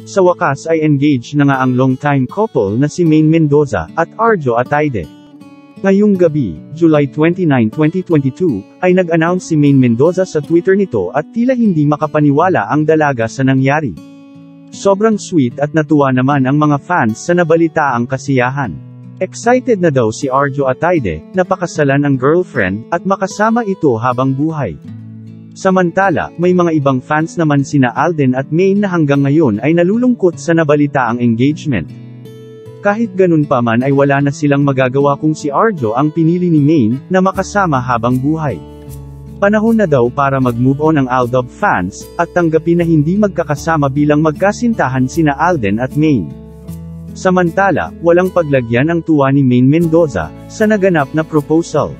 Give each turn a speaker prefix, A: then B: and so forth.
A: Sa wakas ay engaged na nga ang long-time couple na si Maine Mendoza at Arjo Ataide. Ngayong gabi, July 29, 2022, ay nag-announce si Maine Mendoza sa Twitter nito at tila hindi makapaniwala ang dalaga sa nangyari. Sobrang sweet at natuwa naman ang mga fans sa nabalitaang kasiyahan. Excited na daw si Arjo Ataide, na pakasalan ang girlfriend, at makasama ito habang buhay. Samantala, may mga ibang fans naman sina Alden at Maine na hanggang ngayon ay nalulungkot sa nabalitaang engagement. Kahit ganun pa man ay wala na silang magagawa kung si Arjo ang pinili ni Maine, na makasama habang buhay. Panahon na daw para mag-move on ang Aldab fans, at tanggapin na hindi magkakasama bilang magkasintahan sina Alden at Maine. Samantala, walang paglagyan ang tuwa ni Maine Mendoza, sa naganap na proposal.